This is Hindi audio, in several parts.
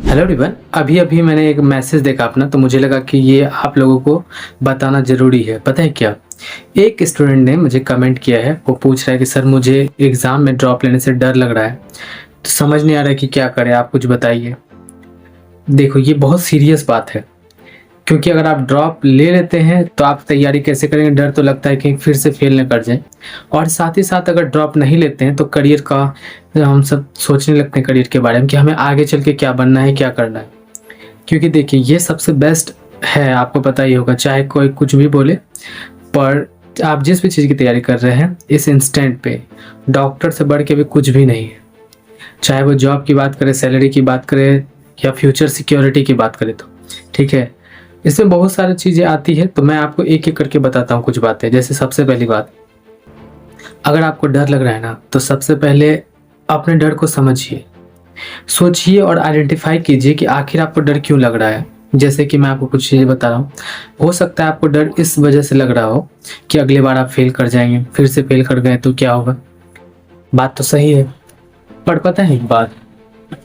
Hello everyone. अभी अभी मैंने एक मैसेज देखा अपना, तो मुझे लगा कि ये आप लोगों को बताना ज़रूरी है। पता है क्या, एक स्टूडेंट ने मुझे कमेंट किया है। वो पूछ रहा है कि सर मुझे एग्ज़ाम में ड्रॉप लेने से डर लग रहा है, तो समझ नहीं आ रहा है कि क्या करें, आप कुछ बताइए। देखो, ये बहुत सीरियस बात है, क्योंकि अगर आप ड्रॉप ले लेते हैं तो आप तैयारी कैसे करेंगे, डर तो लगता है कि फिर से फेल न कर जाए। और साथ ही साथ अगर ड्रॉप नहीं लेते हैं तो करियर का हम सब सोचने लगते हैं, करियर के बारे में कि हमें आगे चल के क्या बनना है, क्या करना है। क्योंकि देखिए, ये सबसे बेस्ट है, आपको पता ही होगा, चाहे कोई कुछ भी बोले, पर आप जिस भी चीज़ की तैयारी कर रहे हैं इस इंस्टेंट पे डॉक्टर से बढ़ के भी कुछ भी नहीं है। चाहे वो जॉब की बात करें, सैलरी की बात करें, या फ्यूचर सिक्योरिटी की बात करें, तो ठीक है, इसमें बहुत सारी चीज़ें आती है। तो मैं आपको एक एक करके बताता हूँ कुछ बातें। जैसे सबसे पहली बात, अगर आपको डर लग रहा है ना, तो सबसे पहले अपने डर को समझिए, सोचिए और आइडेंटिफाई कीजिए कि आखिर आपको डर क्यों लग रहा है। जैसे कि मैं आपको कुछ चीज़ें बता रहा हूँ। हो सकता है आपको डर इस वजह से लग रहा हो कि अगली बार आप फेल कर जाएंगे, फिर से फेल कर गए तो क्या होगा। बात तो सही है, पर पता है एक बात,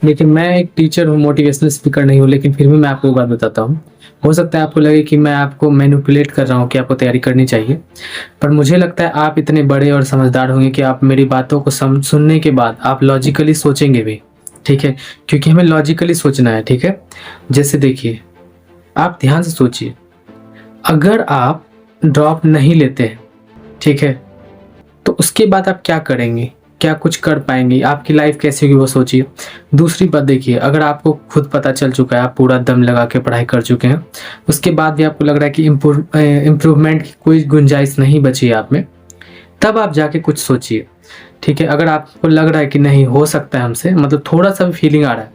लेकिन मैं एक टीचर हूँ, मोटिवेशनल स्पीकर नहीं हूँ, लेकिन फिर भी मैं आपको एक बात बताता हूँ। हो सकता है आपको लगे कि मैं आपको मैनिपुलेट कर रहा हूँ कि आपको तैयारी करनी चाहिए, पर मुझे लगता है आप इतने बड़े और समझदार होंगे कि आप मेरी बातों को सुनने के बाद आप लॉजिकली सोचेंगे भी, ठीक है, क्योंकि हमें लॉजिकली सोचना है, ठीक है। जैसे देखिए, आप ध्यान से सोचिए, अगर आप ड्रॉप नहीं लेते हैं, ठीक है, तो उसके बाद आप क्या करेंगे, क्या कुछ कर पाएंगे, आपकी लाइफ कैसी होगी वो सोचिए। दूसरी बात देखिए, अगर आपको खुद पता चल चुका है, आप पूरा दम लगा के पढ़ाई कर चुके हैं, उसके बाद भी आपको लग रहा है कि इम्प्रूवमेंट की कोई गुंजाइश नहीं बची है आप में, तब आप जाके कुछ सोचिए, ठीक है। अगर आपको लग रहा है कि नहीं हो सकता है हमसे, मतलब थोड़ा सा भी फीलिंग आ रहा है,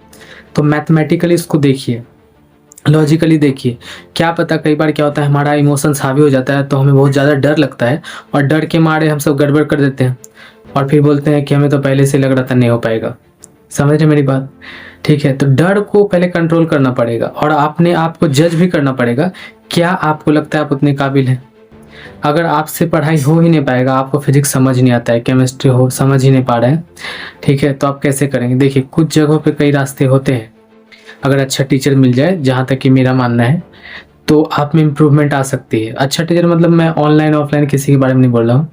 तो मैथमेटिकली इसको देखिए, लॉजिकली देखिए। क्या पता, कई बार क्या होता है, हमारा इमोशंस हावी हो जाता है, तो हमें बहुत ज़्यादा डर लगता है, और डर के मारे हम सब गड़बड़ कर देते हैं, और फिर बोलते हैं कि हमें तो पहले से लग रहा था नहीं हो पाएगा। समझ रहे मेरी बात, ठीक है। तो डर को पहले कंट्रोल करना पड़ेगा, और अपने आप को जज भी करना पड़ेगा, क्या आपको लगता है आप उतने काबिल हैं। अगर आपसे पढ़ाई हो ही नहीं पाएगा, आपको फिजिक्स समझ नहीं आता है, केमिस्ट्री हो समझ ही नहीं पा रहे हैं, ठीक है, तो आप कैसे करेंगे। देखिए, कुछ जगहों पे कई रास्ते होते हैं। अगर अच्छा टीचर मिल जाए, जहाँ तक कि मेरा मानना है, तो आप में इम्प्रूवमेंट आ सकती है। अच्छा टीचर मतलब मैं ऑनलाइन ऑफलाइन किसी के बारे में नहीं बोल रहा हूँ।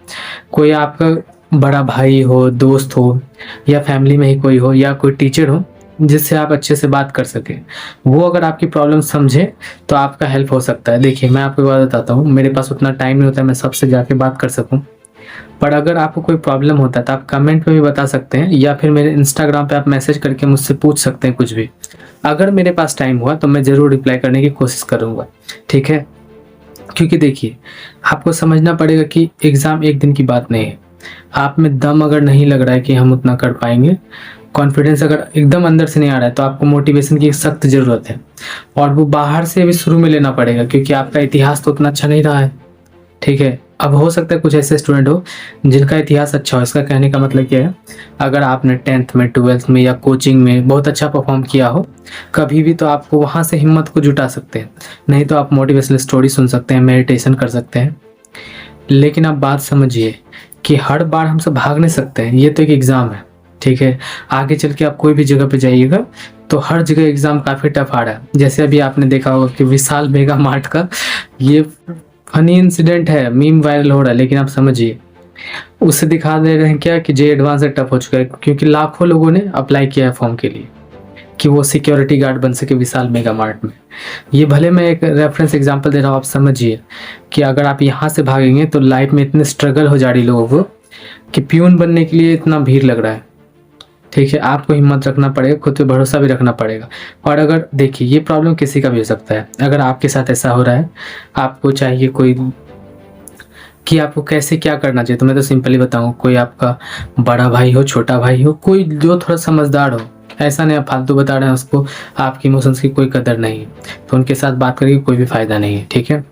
कोई आपका बड़ा भाई हो, दोस्त हो, या फैमिली में ही कोई हो, या कोई टीचर हो जिससे आप अच्छे से बात कर सकें, वो अगर आपकी प्रॉब्लम समझे तो आपका हेल्प हो सकता है। देखिए, मैं आपको एक बात बताता हूँ, मेरे पास उतना टाइम नहीं होता है मैं सबसे जाके बात कर सकूँ, पर अगर आपको कोई प्रॉब्लम होता है तो आप कमेंट में भी बता सकते हैं, या फिर मेरे इंस्टाग्राम पे आप मैसेज करके मुझसे पूछ सकते हैं कुछ भी। अगर मेरे पास टाइम हुआ तो मैं ज़रूर रिप्लाई करने की कोशिश करूँगा, ठीक है। क्योंकि देखिए, आपको समझना पड़ेगा कि एग्ज़ाम एक दिन की बात नहीं है। आप में दम अगर नहीं लग रहा है कि हम उतना कर पाएंगे, कॉन्फिडेंस अगर एकदम अंदर से नहीं आ रहा है, तो आपको मोटिवेशन की सख्त ज़रूरत है, और वो बाहर से भी शुरू में लेना पड़ेगा, क्योंकि आपका इतिहास तो उतना अच्छा नहीं रहा है, ठीक है। अब हो सकता है कुछ ऐसे स्टूडेंट हो जिनका इतिहास अच्छा हो। इसका कहने का मतलब क्या है, अगर आपने 10th में, 12th में या कोचिंग में बहुत अच्छा परफॉर्म किया हो कभी भी, तो आपको वहाँ से हिम्मत को जुटा सकते हैं। नहीं तो आप मोटिवेशनल स्टोरी सुन सकते हैं, मेडिटेशन कर सकते हैं। लेकिन आप बात समझिए कि हर बार हम सब भाग नहीं सकते हैं, ये तो एक एग्ज़ाम है, ठीक है। आगे चल के आप कोई भी जगह पे जाइएगा तो हर जगह एग्ज़ाम काफ़ी टफ आ रहा है। जैसे अभी आपने देखा होगा कि विशाल मेगा मार्ट का ये फनी इंसिडेंट है, मीम वायरल हो रहा है, लेकिन आप समझिए, उससे दिखा दे रहे हैं क्या कि जे एडवांस से टफ हो चुका है, क्योंकि लाखों लोगों ने अप्लाई किया है फॉर्म के लिए कि वो सिक्योरिटी गार्ड बन सके विशाल मेगा मार्ट में। ये भले मैं एक रेफरेंस एग्जांपल दे रहा हूँ, आप समझिए कि अगर आप यहाँ से भागेंगे तो लाइफ में इतने स्ट्रगल हो जा रही लोगों को कि प्यून बनने के लिए इतना भीड़ लग रहा है, ठीक है। आपको हिम्मत रखना पड़ेगा, खुद पे भरोसा भी रखना पड़ेगा। और अगर देखिए, ये प्रॉब्लम किसी का भी हो सकता है। अगर आपके साथ ऐसा हो रहा है, आपको चाहिए कोई कि आपको कैसे क्या करना चाहिए, तो मैं तो सिंपली बताऊँ, कोई आपका बड़ा भाई हो, छोटा भाई हो, कोई जो थोड़ा समझदार हो, ऐसा नहीं आप फालतू बता रहे हैं उसको, आपकी इमोशंस की कोई कदर नहीं है, तो उनके साथ बात करके कोई भी फ़ायदा नहीं है, ठीक है।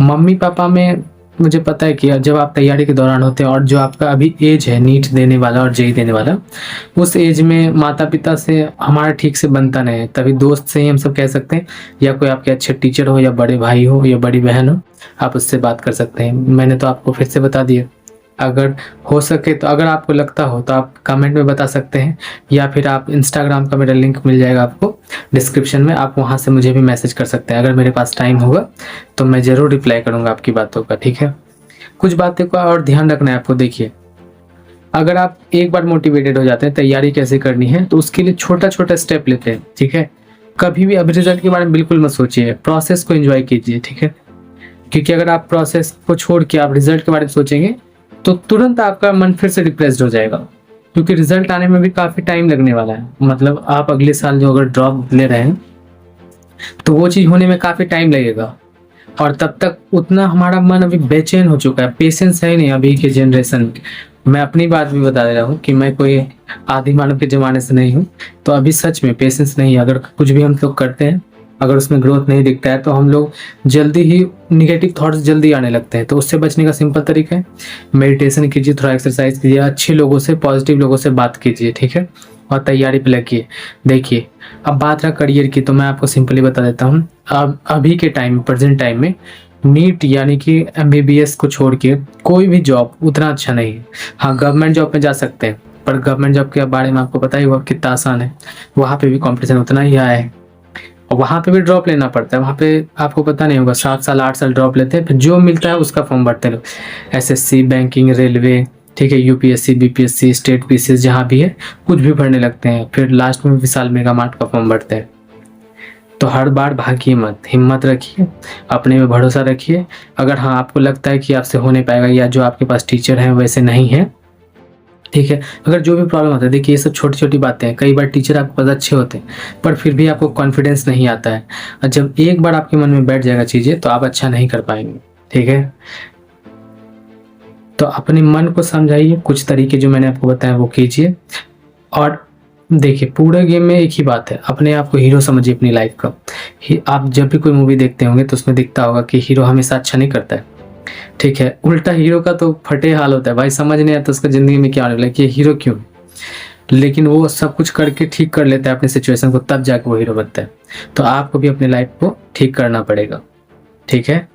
मम्मी पापा में मुझे पता है कि जब आप तैयारी के दौरान होते हैं, और जो आपका अभी एज है नीट देने वाला और जेई देने वाला, उस एज में माता पिता से हमारा ठीक से बनता नहीं है, तभी दोस्त से ही हम सब कह सकते हैं, या कोई आपके अच्छे टीचर हो, या बड़े भाई हो, या बड़ी बहन हो, आप उससे बात कर सकते हैं। मैंने तो आपको फिर से बता दिया। अगर हो सके तो अगर आपको लगता हो तो आप कमेंट में बता सकते हैं, या फिर आप इंस्टाग्राम का मेरा लिंक मिल जाएगा आपको डिस्क्रिप्शन में, आप वहाँ से मुझे भी मैसेज कर सकते हैं। अगर मेरे पास टाइम होगा तो मैं ज़रूर रिप्लाई करूँगा आपकी बातों का, ठीक है। कुछ बातें का और ध्यान रखना है आपको। देखिए, अगर आप एक बार मोटिवेटेड हो जाते हैं तैयारी कैसे करनी है, तो उसके लिए छोटा छोटा स्टेप लेते हैं, ठीक है। कभी भी अभी रिजल्ट के बारे में बिल्कुल मत सोचिए, प्रोसेस को एंजॉय कीजिए, ठीक है। क्योंकि अगर आप प्रोसेस को छोड़ के आप रिजल्ट के बारे में सोचेंगे तो तुरंत आपका मन फिर से डिप्रेस्ड हो जाएगा, क्योंकि रिजल्ट आने में भी काफ़ी टाइम लगने वाला है। मतलब आप अगले साल जो अगर ड्रॉप ले रहे हैं तो वो चीज़ होने में काफ़ी टाइम लगेगा, और तब तक उतना हमारा मन अभी बेचैन हो चुका है, पेशेंस है नहीं अभी के जनरेशन में। मैं अपनी बात भी बता दे रहा हूँ कि मैं कोई आदि मानव के ज़माने से नहीं हूँ, तो अभी सच में पेशेंस नहीं है। अगर कुछ भी हम लोग करते हैं, अगर उसमें ग्रोथ नहीं दिखता है तो हम लोग जल्दी ही निगेटिव थॉट्स जल्दी आने लगते हैं। तो उससे बचने का सिंपल तरीका है, मेडिटेशन कीजिए, थोड़ा एक्सरसाइज कीजिए, अच्छे लोगों से, पॉजिटिव लोगों से बात कीजिए, ठीक है, और तैयारी पे लगिए। देखिए, अब बात रहा करियर की, तो मैं आपको सिंपली बता देता हूँ। अब अभी के टाइम, प्रेजेंट टाइम में नीट यानी कि MBBS को छोड़ के कोई भी जॉब उतना अच्छा नहीं है। हाँ, गवर्नमेंट जॉब में जा सकते हैं, पर गवर्नमेंट जॉब के बारे में आपको पता ही होगा कितना आसान है। वहाँ पे भी कंपटीशन उतना ही आया है, और वहाँ पे भी ड्रॉप लेना पड़ता है। वहाँ पे आपको पता नहीं होगा, 7 साल 8 साल ड्रॉप लेते हैं, फिर जो मिलता है उसका फॉर्म भरते हैं लोग। SSC, बैंकिंग, रेलवे, ठीक है, UPSC, BPSC, स्टेट PCS जहाँ भी है कुछ भी भरने लगते हैं, फिर लास्ट में विशाल मेगा मार्ट का फॉर्म भरते हैं। तो हर बार भागिए मत, हिम्मत रखिए, अपने में भरोसा रखिए। अगर हाँ आपको लगता है कि आपसे हो नहीं पाएगा, या जो आपके पास टीचर हैं वैसे नहीं है, ठीक है, अगर जो भी प्रॉब्लम आता है, देखिए ये सब छोटी छोटी बातें हैं। कई बार टीचर आपके पास अच्छे होते हैं पर फिर भी आपको कॉन्फिडेंस नहीं आता है, और जब एक बार आपके मन में बैठ जाएगा चीज़ें तो आप अच्छा नहीं कर पाएंगे, ठीक है। तो अपने मन को समझाइए, कुछ तरीके जो मैंने आपको बताया वो कीजिए। और देखिए, पूरे गेम में एक ही बात है, अपने आप को हीरो समझिए अपनी लाइफ का। आप जब भी कोई मूवी देखते होंगे तो उसमें दिखता होगा कि हीरो हमेशा अच्छा नहीं करता है, ठीक है। उल्टा हीरो का तो फटे हाल होता है भाई, समझ नहीं आता उसका ज़िंदगी में क्या होने लगा कि ये हीरो क्यों, लेकिन वो सब कुछ करके ठीक कर लेता है अपनी सिचुएशन को, तब जाके वो हीरो बनता है। तो आपको भी अपनी लाइफ को ठीक करना पड़ेगा, ठीक है।